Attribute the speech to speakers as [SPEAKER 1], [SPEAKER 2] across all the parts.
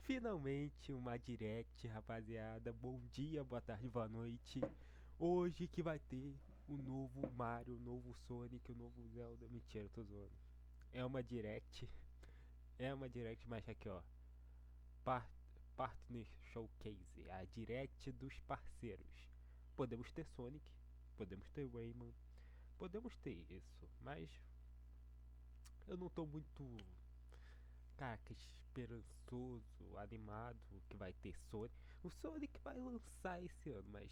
[SPEAKER 1] Finalmente uma direct, rapaziada. Bom dia, boa tarde, boa noite. Hoje que vai ter o novo Mario, o novo Sonic, o novo Zelda. Mentira, eu tô zoando. É uma direct. É uma direct, mas aqui ó. Partner Showcase. A direct dos parceiros. Podemos ter Sonic, podemos ter Rayman, podemos ter isso, mas eu não tô muito, caraca, esperançoso, animado que vai ter Sonic. O Sonic vai lançar esse ano, mas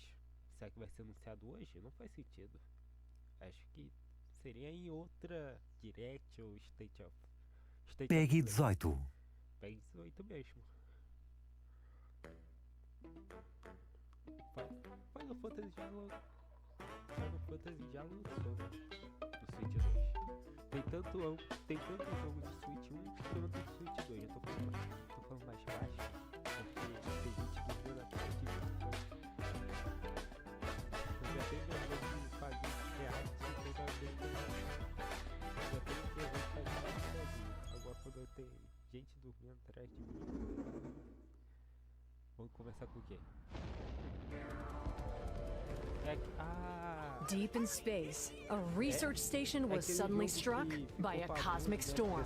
[SPEAKER 1] será que vai ser anunciado hoje? Não faz sentido. Acho que seria em outra Direct ou State of
[SPEAKER 2] Pegue
[SPEAKER 1] Play.
[SPEAKER 2] 18.
[SPEAKER 1] Pegue 18 mesmo. Final Fantasy já lançou no Switch 2. Tem tanto jogo de Switch 1 quanto de Switch 2. Eu tô falando mais baixo porque tem gente dormindo atrás de mim. Então já tem vergonha de fazer reais e jogar bem. Já tem vergonha de fazer reais sozinho. Agora quando eu tenho gente dormindo atrás de mim. Vamos começar com o quê?
[SPEAKER 3] Deep in space, a research station was suddenly struck by a cosmic storm.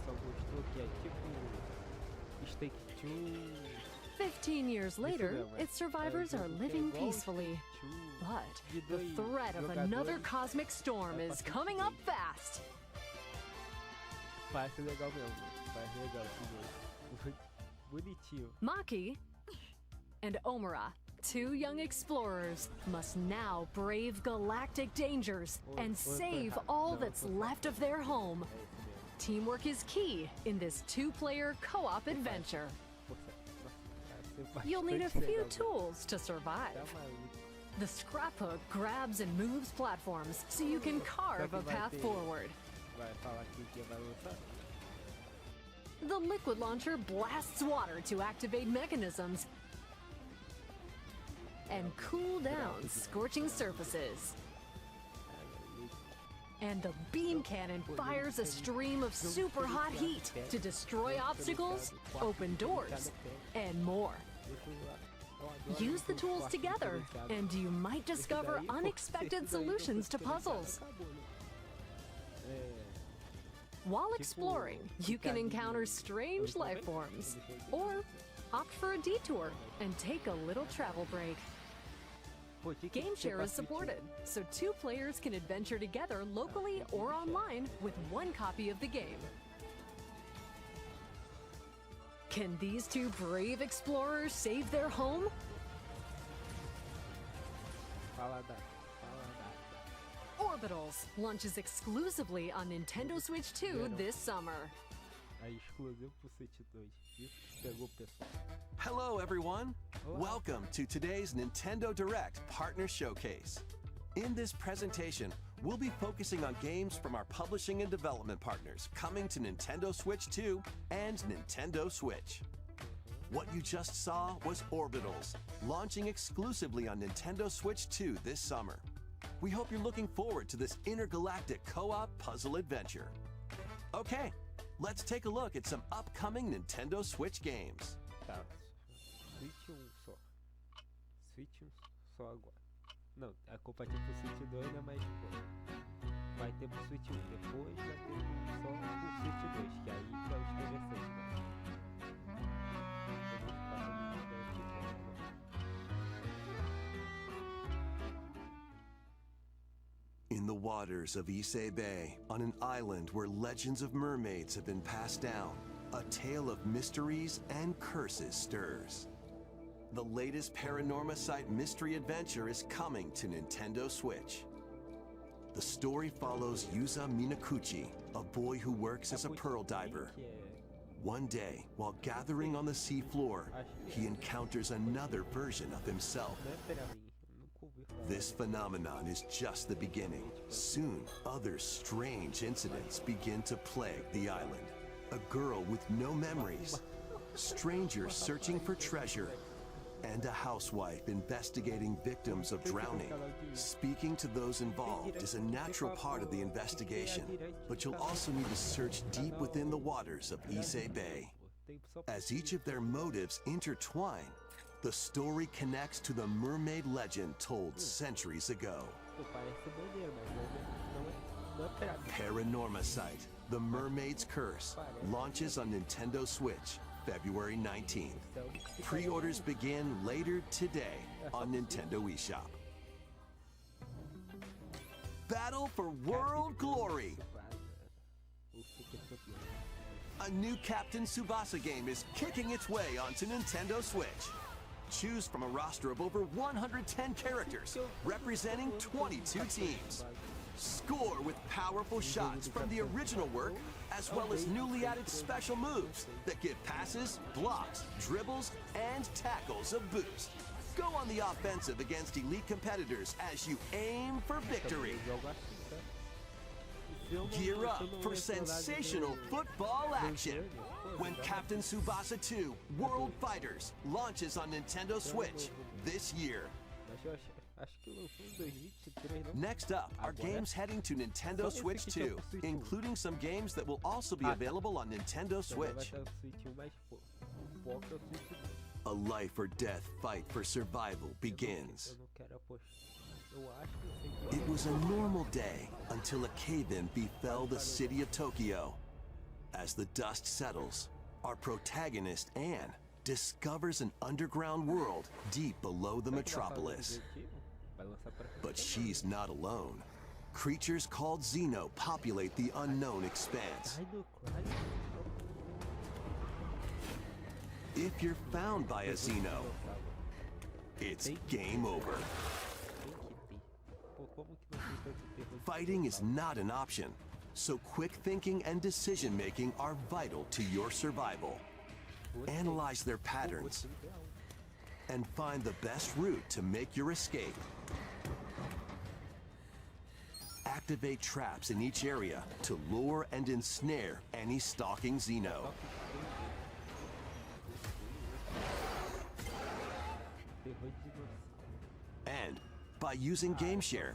[SPEAKER 3] 15 years later, its survivors are living peacefully. But the threat of another cosmic storm is coming up fast.
[SPEAKER 1] Parece legal mesmo. Parece legal esse jogo. Bonitinho.
[SPEAKER 3] Maki and Omura, two young explorers, must now brave galactic dangers and save all that's left of their home. Teamwork is key in this two-player co-op adventure. You'll need a few tools to survive. The scraphook grabs and moves platforms so you can carve a path forward. The liquid launcher blasts water to activate mechanisms and cool down scorching surfaces. And the beam cannon fires a stream of super hot heat to destroy obstacles, open doors, and more. Use the tools together, and you might discover unexpected solutions to puzzles. While exploring, you can encounter strange life forms, or opt for a detour and take a little travel break. Game share is supported, so two players can adventure together locally or online with one copy of the game. Can these two brave explorers save their home? Orbitals launches exclusively on Nintendo Switch 2 this summer.
[SPEAKER 4] Hello, everyone. Welcome to today's Nintendo Direct Partner Showcase. In this presentation, we'll be focusing on games from our publishing and development partners coming to Nintendo Switch 2 and Nintendo Switch. What you just saw was Orbitals, launching exclusively on Nintendo Switch 2 this summer. We hope you're looking forward to this intergalactic co-op puzzle adventure. Okay, let's take a look at some upcoming Nintendo Switch games.
[SPEAKER 1] Tá, Switch 1 só agora. Não, é compatível pro Switch 2, né? Mas pô, vai ter pro Switch 1, depois vai ter só pro Switch 2, que aí que é o interessante, né?
[SPEAKER 4] In the waters of Issei Bay, on an island where legends of mermaids have been passed down, a tale of mysteries and curses stirs. The latest Paranorma Site mystery adventure is coming to Nintendo Switch. The story follows Yuza Minakuchi, a boy who works as a pearl diver. One day, while gathering on the seafloor, he encounters another version of himself. This phenomenon is just the beginning. Soon, other strange incidents begin to plague the island. A girl with no memories, strangers searching for treasure, and a housewife investigating victims of drowning. Speaking to those involved is a natural part of the investigation, but you'll also need to search deep within the waters of Issei Bay. As each of their motives intertwine, the story connects to the mermaid legend told centuries ago.
[SPEAKER 1] Pô, parece maneiro, mas não é pra mim.
[SPEAKER 4] Paranormacite, The Mermaid's Curse, launches on Nintendo Switch, February 19th. Pre-orders begin later today on Nintendo eShop. Battle for World Glory! A new Captain Tsubasa game is kicking its way onto Nintendo Switch. Choose from a roster of over 110 characters representing 22 teams. Score with powerful shots from the original work, as well as newly added special moves that give passes, blocks, dribbles, and tackles a boost. Go on the offensive against elite competitors as you aim for victory. Gear up for sensational football action when Captain Tsubasa 2 World Fighters launches on Nintendo Switch this year. Next up are games heading to Nintendo Switch 2, including some games that will also be available on Nintendo Switch. A life or death fight for survival begins. It was a normal day until a cave-in befell the city of Tokyo. As the dust settles, our protagonist, Anne, discovers an underground world deep below the metropolis. But she's not alone. Creatures called Xeno populate the unknown expanse. If you're found by a Xeno, it's game over. Fighting is not an option, so quick thinking and decision-making are vital to your survival. Analyze their patterns and find the best route to make your escape. Activate traps in each area to lure and ensnare any stalking Xeno. And by using GameShare,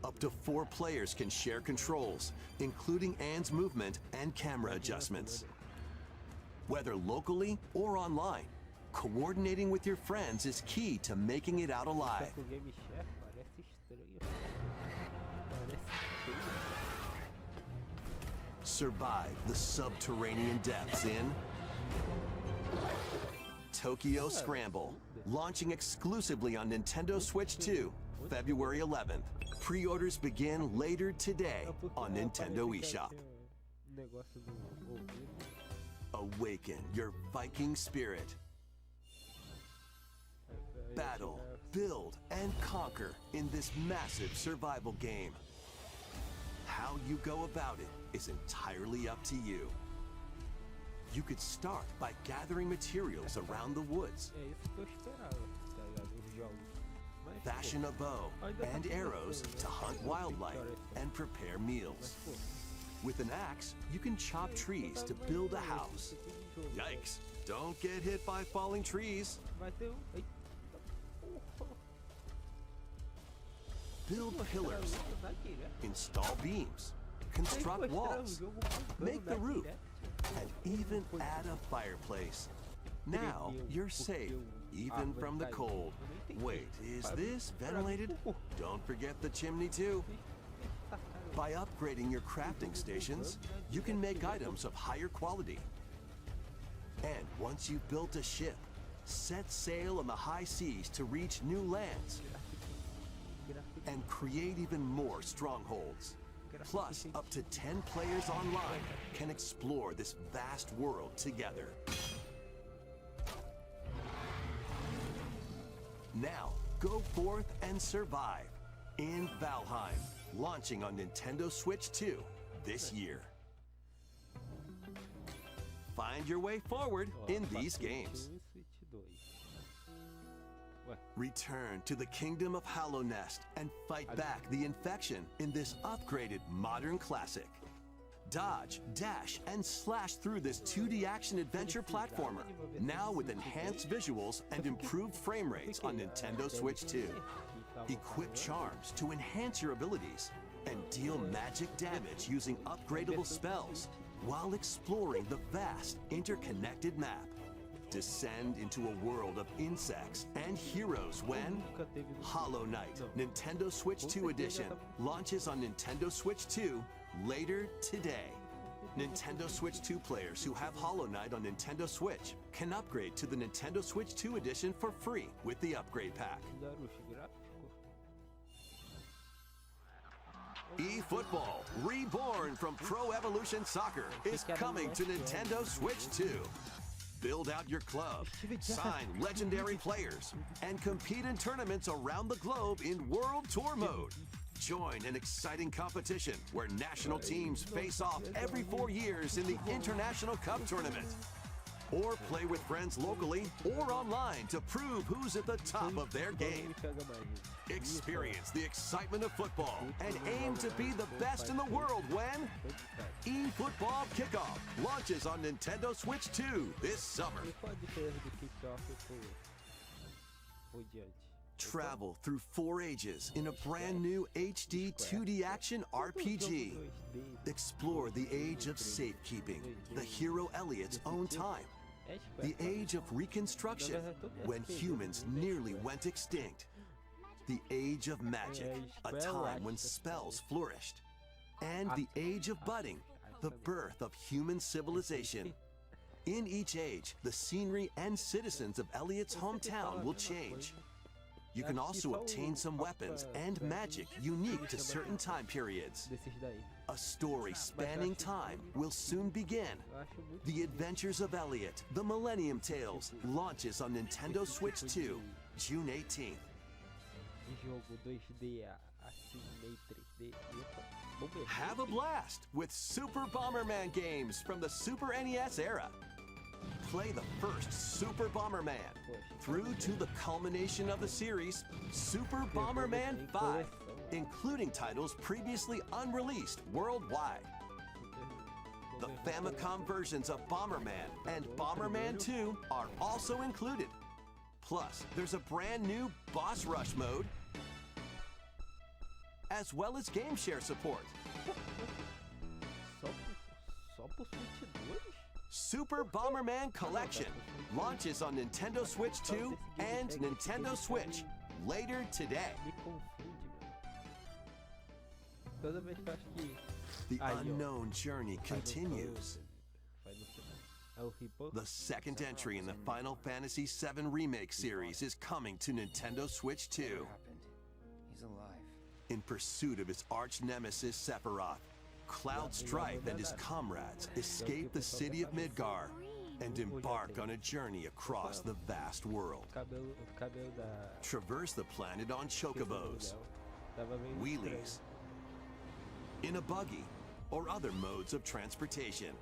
[SPEAKER 4] up to 4 players can share controls, including Anne's movement and camera adjustments. Whether locally or online, coordinating with your friends is key to making it out alive. Survive the subterranean depths in Tokyo Scramble, launching exclusively on Nintendo Switch 2, February 11th. Pre-orders begin later today on Nintendo eShop. Awaken your Viking spirit. Battle, build, and conquer in this massive survival game. How you go about it is entirely up to you. You could start by gathering materials around the woods. Fashion a bow and arrows to hunt wildlife and prepare meals. With an axe, you can chop trees to build a house. Yikes! Don't get hit by falling trees. Build pillars, install beams, construct walls, make the roof, and even add a fireplace. Now you're safe, even from the cold. Wait, is this ventilated? Don't forget the chimney too. By upgrading your crafting stations, you can make items of higher quality. And once you've built a ship, set sail on the high seas to reach new lands and create even more strongholds. Plus, up to 10 players online can explore this vast world together. Now, go forth and survive in Valheim, launching on Nintendo Switch 2 this year. Find your way forward in these games. Return to the kingdom of Hallownest and fight back the infection in this upgraded modern classic. Dodge, dash, and slash through this 2D action adventure platformer, now with enhanced visuals and improved frame rates on Nintendo Switch 2. Equip charms to enhance your abilities and deal magic damage using upgradable spells, while exploring the vast interconnected map. Descend into a world of insects and heroes when Hollow Knight Nintendo Switch 2 Edition launches on Nintendo Switch 2 later today. Nintendo Switch 2 players who have Hollow Knight on Nintendo Switch can upgrade to the Nintendo Switch 2 Edition for free with the upgrade pack. eFootball, reborn from Pro Evolution Soccer, is coming to Nintendo Switch 2. Build out your club, sign legendary players, and compete in tournaments around the globe in World Tour mode. Join an exciting competition where national teams face off every 4 years in the International Cup Tournament. Or play with friends locally or online to prove who's at the top of their game. Experience the excitement of football and aim to be the best in the world when eFootball Kickoff launches on Nintendo Switch 2 this summer. Travel through 4 ages in a brand new HD 2D action RPG. Explore the age of safekeeping, the hero Elliot's own time. The age of reconstruction, when humans nearly went extinct. The age of magic, a time when spells flourished. And the age of budding, the birth of human civilization. In each age, the scenery and citizens of Elliot's hometown will change. You can also obtain some weapons and magic unique to certain time periods. A story spanning time will soon begin. The Adventures of Elliot, The Millennium Tales, launches on Nintendo Switch 2, June 18th. Have a blast with Super Bomberman games from the Super NES era. Play the first Super Bomberman through to the culmination of the series, Super Bomberman 5, including titles previously unreleased worldwide. The Famicom versions of Bomberman and Bomberman 2 are also included. Plus, there's a brand new Boss Rush mode, as well as game share support. Super Bomberman Collection launches on Nintendo Switch 2 and Nintendo Switch later today. The unknown journey continues. The second entry in the Final Fantasy VII Remake series is coming to Nintendo Switch 2.
[SPEAKER 2] He's alive.
[SPEAKER 4] In pursuit of his arch nemesis Sephiroth, Cloud Strife and his comrades escape the city of Midgar and embark on a journey across the vast world. Traverse the planet on chocobos, wheelies, in a buggy, or other modes of transportation.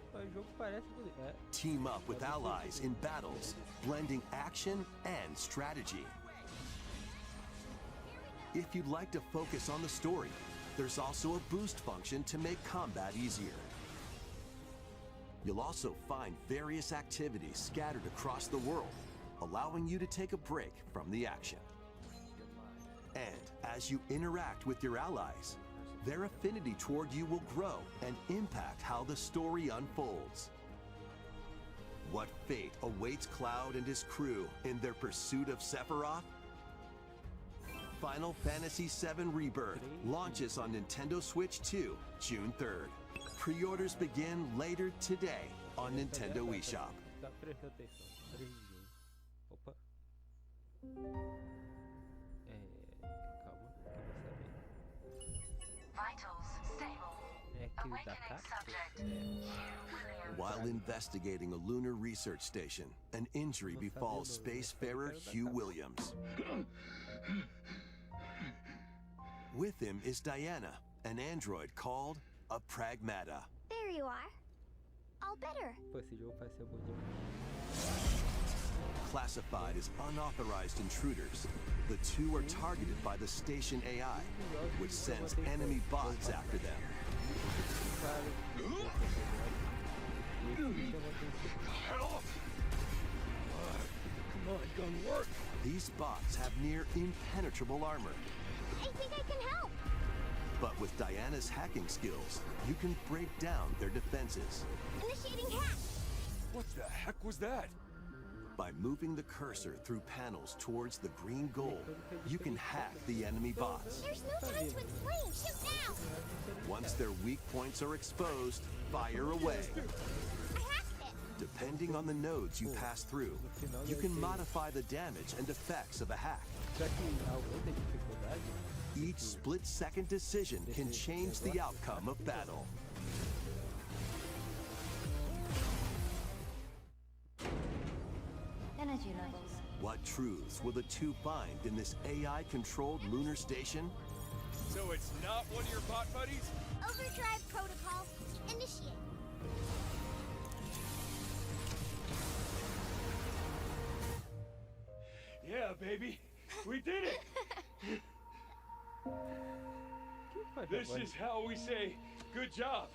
[SPEAKER 4] Team up with allies in battles, blending action and strategy. If you'd like to focus on the story, there's also a boost function to make combat easier. You'll also find various activities scattered across the world, allowing you to take a break from the action. And as you interact with your allies, their affinity toward you will grow and impact how the story unfolds. What fate awaits Cloud and his crew in their pursuit of Sephiroth? Final Fantasy VII Rebirth launches on Nintendo Switch 2, June 3rd. Pre-orders begin later today on Nintendo eShop.
[SPEAKER 5] Vitals stable. Awakening subject, Hugh Williams.
[SPEAKER 4] While investigating a lunar research station, an injury befalls spacefarer Hugh Williams. With him is Diana, an android called a Pragmata.
[SPEAKER 6] There you are. All better.
[SPEAKER 4] Classified as unauthorized intruders, the two are targeted by the station AI, which sends enemy bots after them.
[SPEAKER 7] Help! Come on, gun work!
[SPEAKER 4] These bots have near impenetrable armor.
[SPEAKER 6] I think I can help.
[SPEAKER 4] But with Diana's hacking skills, you can break down their defenses.
[SPEAKER 6] Initiating hack.
[SPEAKER 7] What the heck was that?
[SPEAKER 4] By moving the cursor through panels towards the green goal, you can hack the enemy bots.
[SPEAKER 6] There's no time to explain. Shoot now.
[SPEAKER 4] Once their weak points are exposed, fire away.
[SPEAKER 6] I hacked it.
[SPEAKER 4] Depending on the nodes you pass through, you can modify the damage and effects of a hack.
[SPEAKER 1] Só que aumenta a dificuldade.
[SPEAKER 4] Each split-second decision can change the outcome of battle.
[SPEAKER 6] Energy levels.
[SPEAKER 4] What truths will the two find in this AI-controlled lunar station?
[SPEAKER 7] So it's not one of your bot buddies?
[SPEAKER 6] Overdrive protocol. Initiate.
[SPEAKER 7] Yeah, baby. We did it!
[SPEAKER 1] Quem faz a
[SPEAKER 7] This
[SPEAKER 1] voz?
[SPEAKER 7] is how we say good job.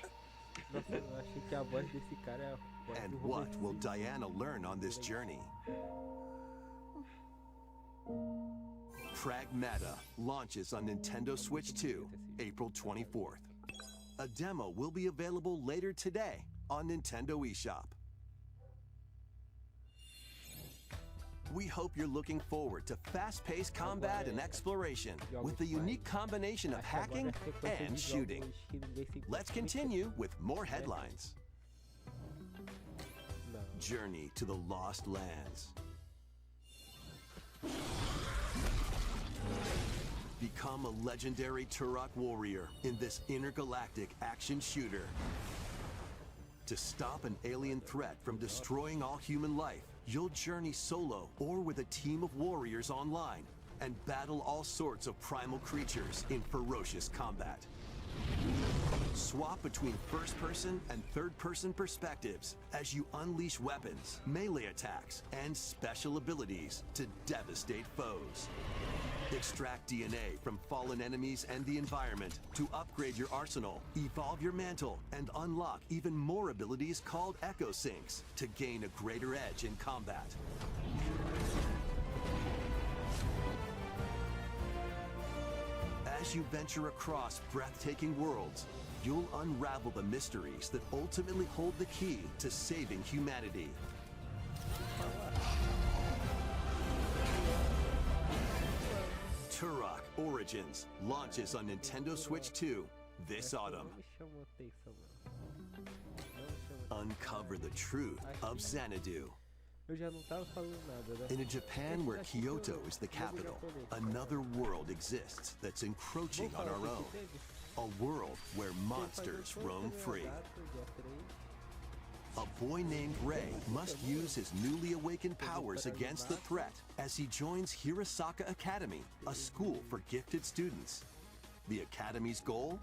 [SPEAKER 1] Nossa, eu achei que a voz desse cara é a voz
[SPEAKER 4] And
[SPEAKER 1] do
[SPEAKER 4] what
[SPEAKER 1] Robert
[SPEAKER 4] will
[SPEAKER 1] Smith.
[SPEAKER 4] Diana learn on this journey? Pragmata launches on Nintendo Switch 2, April 24th. A demo will be available later today on Nintendo eShop. We hope you're looking forward to fast-paced combat and exploration with a unique combination of hacking and shooting. Let's continue with more headlines.
[SPEAKER 1] Não.
[SPEAKER 4] Journey to the Lost Lands. Become a legendary Turok warrior in this intergalactic action shooter. To stop an alien threat from destroying all human life, you'll journey solo or with a team of warriors online and battle all sorts of primal creatures in ferocious combat. Swap between first-person and third-person perspectives as you unleash weapons, melee attacks, and special abilities to devastate foes. Extract DNA from fallen enemies and the environment to upgrade your arsenal, evolve your mantle, and unlock even more abilities called Echo Syncs to gain a greater edge in combat. As you venture across breathtaking worlds, you'll unravel the mysteries that ultimately hold the key to saving humanity. Turok Origins launches on Nintendo Switch 2 this autumn.
[SPEAKER 1] Não me chamou atenção, não. Não me chamou.
[SPEAKER 4] Uncover the truth of Xanadu.
[SPEAKER 1] Eu já não tava falando nada, né?
[SPEAKER 4] In a Japan where Kyoto is the capital, another world exists that's encroaching on our own. A world where monsters roam free. A boy named Ray must use his newly awakened powers against the threat as he joins Hirosaka Academy, a school for gifted students. The Academy's goal?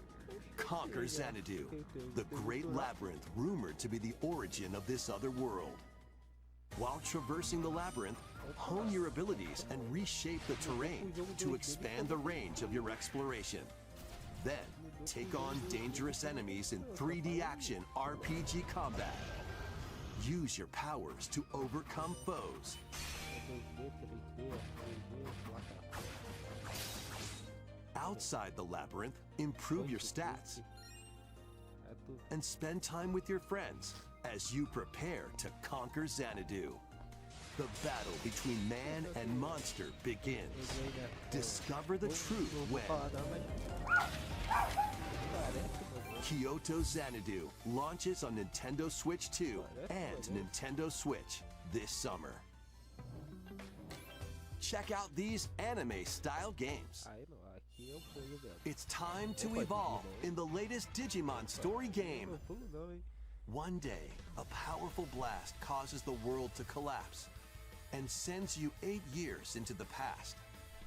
[SPEAKER 4] Conquer Xanadu, the great labyrinth rumored to be the origin of this other world. While traversing the labyrinth, hone your abilities and reshape the terrain to expand the range of your exploration. Then, take on dangerous enemies in 3D action RPG combat. Use your powers to overcome foes. Outside the labyrinth, improve your stats and spend time with your friends as you prepare to conquer Xanadu. The battle between man and monster begins. Discover the truth when Kyoto Xanadu launches on Nintendo Switch 2 and Nintendo Switch this summer. Check out these anime-style games.
[SPEAKER 1] Aí não, aqui eu pulo dela.
[SPEAKER 4] It's time to evolve in the latest Digimon story game.
[SPEAKER 1] Não pulo não, hein?
[SPEAKER 4] One day, a powerful blast causes the world to collapse and sends you 8 years into the past.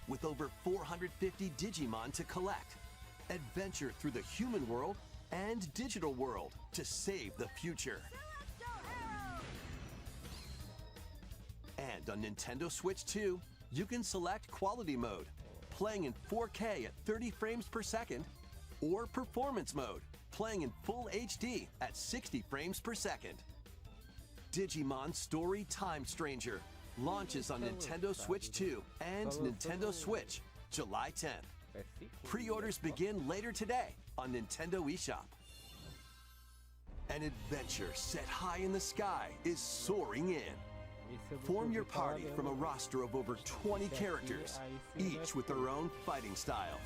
[SPEAKER 4] With over 450 Digimon to collect, adventure through the human world and digital world to save the future. And on Nintendo Switch 2, you can select Quality Mode, playing in 4K at 30 frames per second, or Performance Mode, playing in full HD at 60 frames per second. Digimon Story Time Stranger launches on Nintendo Switch 2 and Nintendo Switch July 10th. Pre-orders begin later today on Nintendo eShop. An adventure set high in the sky is soaring in. Form your party from a roster of over 20 characters, each with their own fighting style.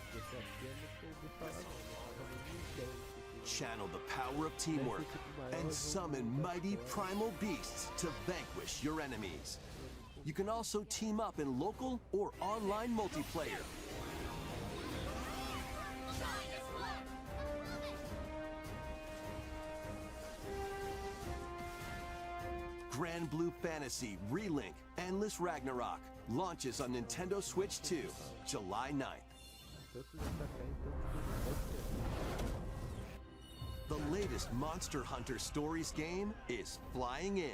[SPEAKER 4] Channel the power of teamwork and summon mighty primal beasts to vanquish your enemies. You can also team up in local or online multiplayer. Grand Blue Fantasy Relink Endless Ragnarok launches on Nintendo Switch 2, July 9th. The latest Monster Hunter Stories game is flying in.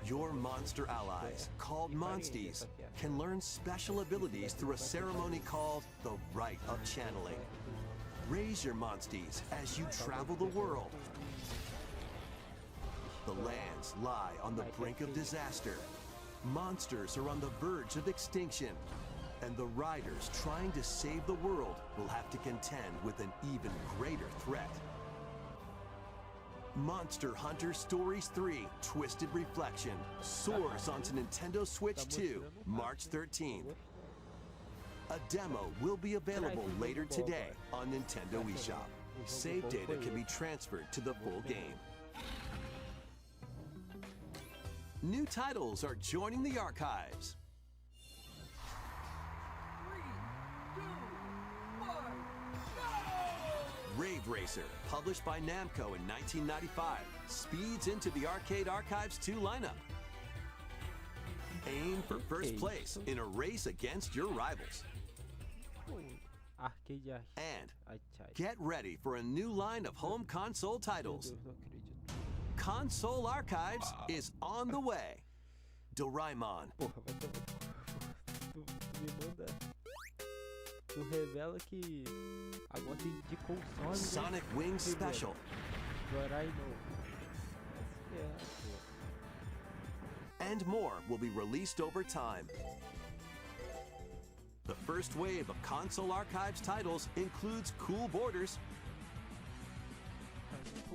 [SPEAKER 4] Your monster allies, called Monsties, can learn special abilities through a ceremony called the Rite of Channeling. Raise your Monsties as you travel the world. The lands lie on the brink of disaster. Monsters are on the verge of extinction. And the riders trying to save the world will have to contend with an even greater threat. Monster Hunter Stories 3 Twisted Reflection soars onto Nintendo Switch 2, March 13th. A demo will be available later today on Nintendo eShop. Save data can be transferred to the full game. New titles are joining the archives.
[SPEAKER 8] 3, 2, 1, go!
[SPEAKER 4] Rave Racer, published by Namco in 1995, speeds into the Arcade Archives 2 lineup. Aim for first place in a race against your rivals. And get ready for a new line of home console titles. Console Archives is on the way. Doraemon.
[SPEAKER 1] Tu revela que agora tem de console.
[SPEAKER 4] Sonic Wings Special.
[SPEAKER 1] Doraemon.
[SPEAKER 4] And more will be released over time. The first wave of Console Archives titles includes Cool Borders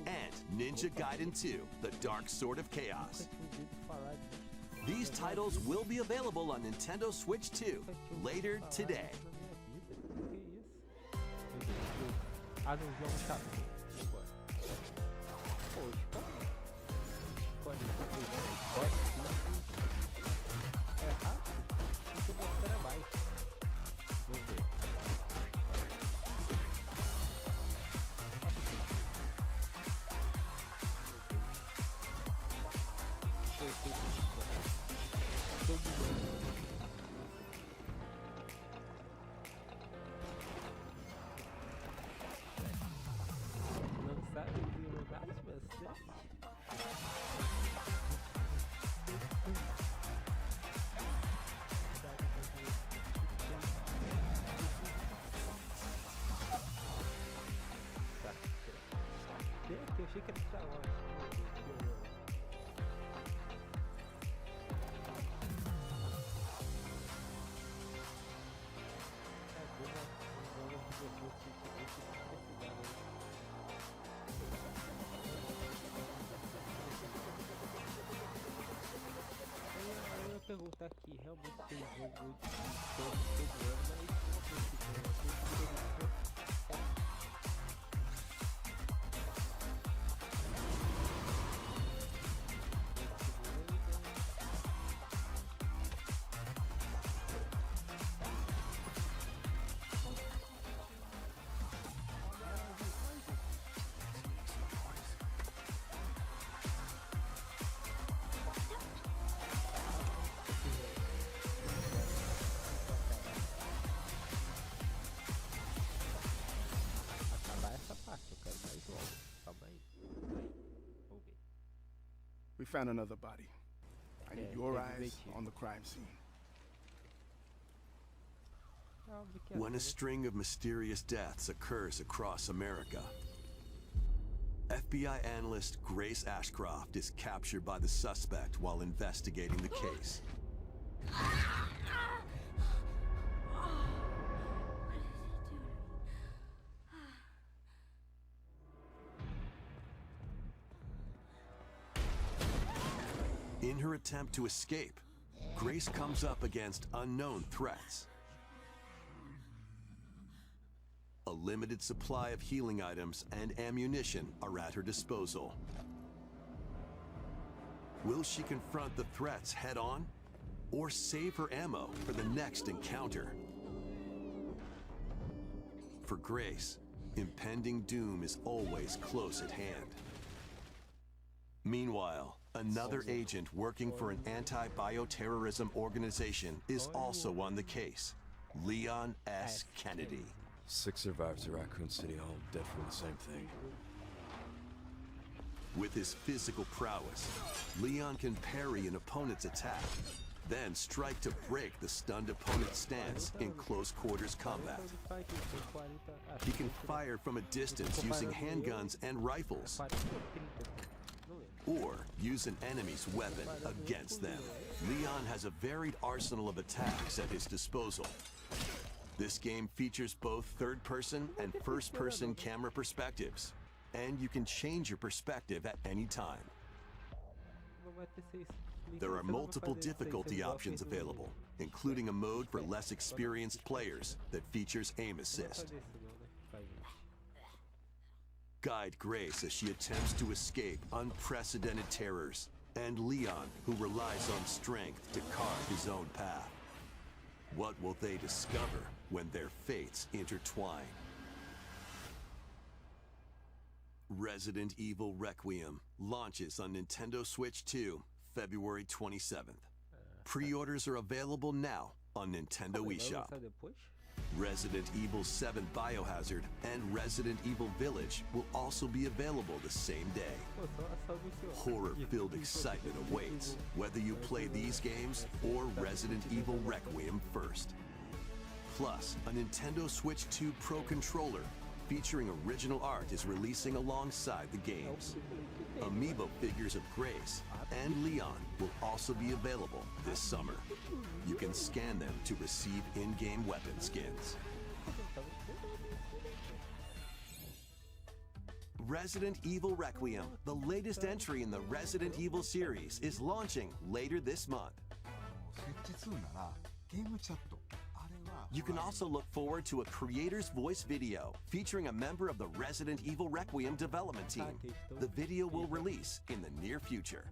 [SPEAKER 4] and Ninja Gaiden 2, The Dark Sword of Chaos. These titles will be available on Nintendo Switch 2 later today.
[SPEAKER 1] Eu achei que era Star Wars. Eu ia perguntar aqui, realmente tem jogo de todo ano, mas
[SPEAKER 9] We found another body. I need your eyes on the crime scene.
[SPEAKER 4] When a string of mysterious deaths occurs across America, FBI analyst Grace Ashcroft is captured by the suspect while investigating the case. In her attempt to escape, Grace comes up against unknown threats. A limited supply of healing items and ammunition are at her disposal. Will she confront the threats head-on, or save her ammo for the next encounter? For Grace, impending doom is always close at hand. Meanwhile, another agent working for an anti-bioterrorism organization is also on the case, Leon S. Kennedy.
[SPEAKER 10] 6 survivors at Raccoon City, all dead from the same thing.
[SPEAKER 4] With his physical prowess, Leon can parry an opponent's attack, then strike to break the stunned opponent's stance in close quarters combat. He can fire from a distance using handguns and rifles, or use an enemy's weapon against them. Leon has a varied arsenal of attacks at his disposal. This game features both third-person and first-person camera perspectives, and you can change your perspective at any time. There are multiple difficulty options available, including a mode for less experienced players that features aim assist. Guide Grace as she attempts to escape unprecedented terrors, and Leon, who relies on strength to carve his own path. What will they discover when their fates intertwine? Resident Evil Requiem launches on Nintendo Switch 2, February 27th. Pre-orders are available now on Nintendo eShop. Resident Evil 7 Biohazard and Resident Evil Village will also be available the same day. Horror-filled excitement awaits, whether you play these games or Resident Evil Requiem first. Plus, a Nintendo Switch 2 Pro controller featuring original art is releasing alongside the games. Amiibo figures of Grace and Leon will also be available this summer. You can scan them to receive in-game weapon skins. Resident Evil Requiem, the latest entry in the Resident Evil series, is launching later this month. You can also look forward to a creator's voice video featuring a member of the Resident Evil Requiem development team. The video will release in the near future.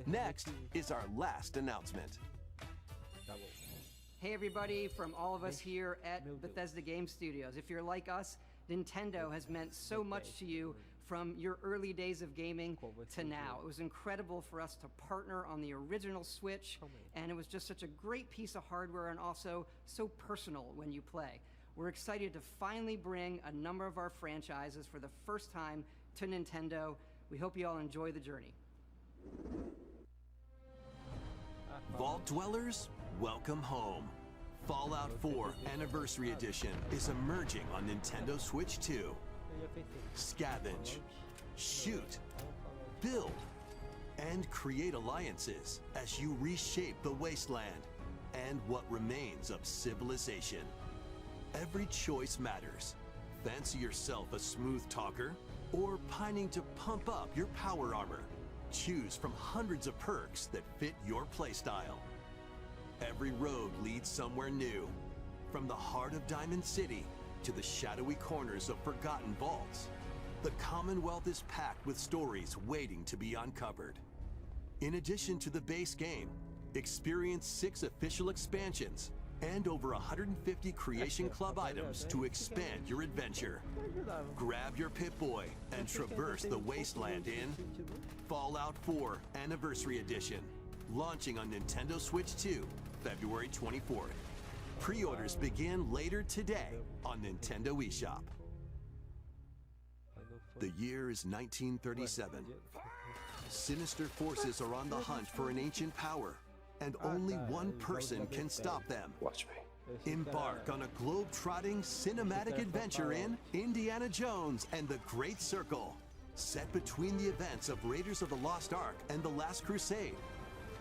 [SPEAKER 4] Next is our last announcement.
[SPEAKER 11] Hey everybody, from all of us here at Bethesda Game Studios. If you're like us, Nintendo has meant so much to you from your early days of gaming to now. It was incredible for us to partner on the original Switch, and it was just such a great piece of hardware and also so personal when you play. We're excited to finally bring a number of our franchises for the first time to Nintendo. We hope you all enjoy the journey.
[SPEAKER 4] Vault Dwellers, welcome home. Fallout 4 Anniversary Edition is emerging on Nintendo Switch 2. Scavenge, shoot, build, and create alliances as you reshape the wasteland and what remains of civilization. Every choice matters. Fancy yourself a smooth talker or pining to pump up your power armor? Choose from hundreds of perks that fit your playstyle. Every road leads somewhere new, from the heart of Diamond City to the shadowy corners of forgotten vaults. The Commonwealth is packed with stories waiting to be uncovered. In addition to the base game, experience 6 official expansions and over 150 Creation Club items to expand your adventure. Grab your Pip-Boy and traverse the wasteland in Fallout 4 Anniversary Edition, launching on Nintendo Switch 2, February 24th. Pre-orders begin later today on Nintendo eShop. The year is 1937. Sinister forces are on the hunt for an ancient power, and only one person can stop them.
[SPEAKER 10] Watch me.
[SPEAKER 4] Embark on a globe-trotting cinematic adventure in Indiana Jones and the Great Circle. Set between the events of Raiders of the Lost Ark and The Last Crusade,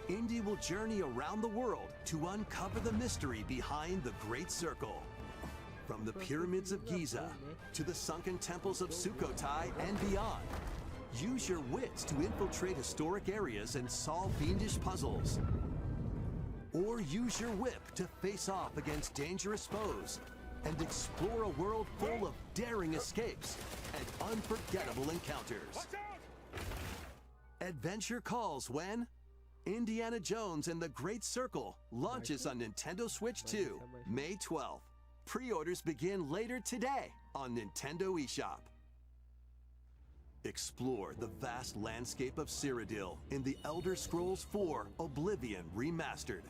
[SPEAKER 4] Indy will journey around the world to uncover the mystery behind the Great Circle. From the pyramids of Giza to the sunken temples of Sukhothai and beyond, Use your wits to infiltrate historic areas and solve fiendish puzzles. Or use your whip to face off against dangerous foes and explore a world full of daring escapes and unforgettable encounters. Adventure calls when Indiana Jones and the Great Circle launches on Nintendo Switch 2, May 12th. Pre-orders begin later today on Nintendo eShop. Explore the vast landscape of Cyrodiil in The Elder Scrolls IV: Oblivion Remastered.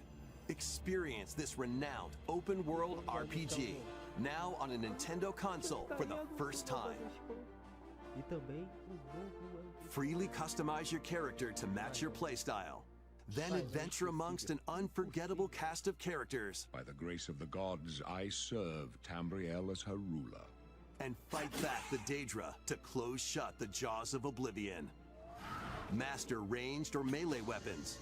[SPEAKER 4] Experience this renowned open-world RPG, now on a Nintendo console for the first time. Freely customize your character to match your playstyle. Then adventure amongst an unforgettable cast of characters.
[SPEAKER 12] By the grace of the gods, I serve Tambriel as her ruler.
[SPEAKER 4] And fight back the Daedra to close shut the jaws of Oblivion. Master ranged or melee weapons.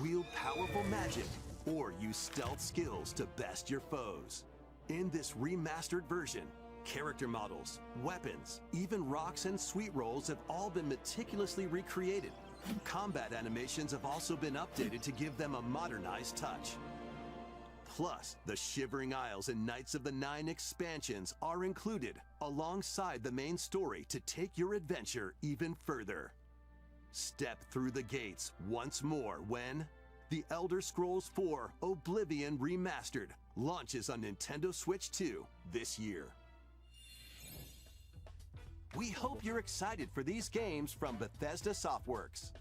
[SPEAKER 4] Wield powerful magic, or use stealth skills to best your foes. In this remastered version, character models, weapons, even rocks and sweet rolls have all been meticulously recreated. Combat animations have also been updated to give them a modernized touch. Plus, the Shivering Isles and Knights of the Nine expansions are included alongside the main story to take your adventure even further. Step through the gates once more when The Elder Scrolls IV: Oblivion Remastered launches on Nintendo Switch 2 this year. We hope you're excited for these games from Bethesda Softworks.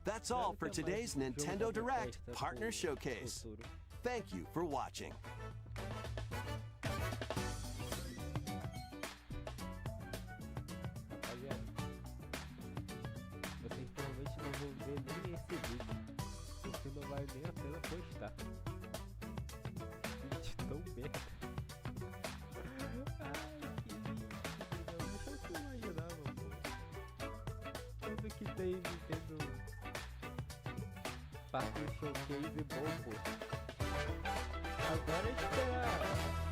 [SPEAKER 4] That's all for today's Nintendo Direct Partner Showcase. Thank you for watching.
[SPEAKER 1] Rapaziada, vocês provavelmente não vão ver nem esse vídeo, porque não vale nem a pena postar. Vídeo tão merda. Ai, que lindo. Eu não imaginava, pô. Tudo que tem Nintendo Partner Showcase bom, pô. Agora é esperar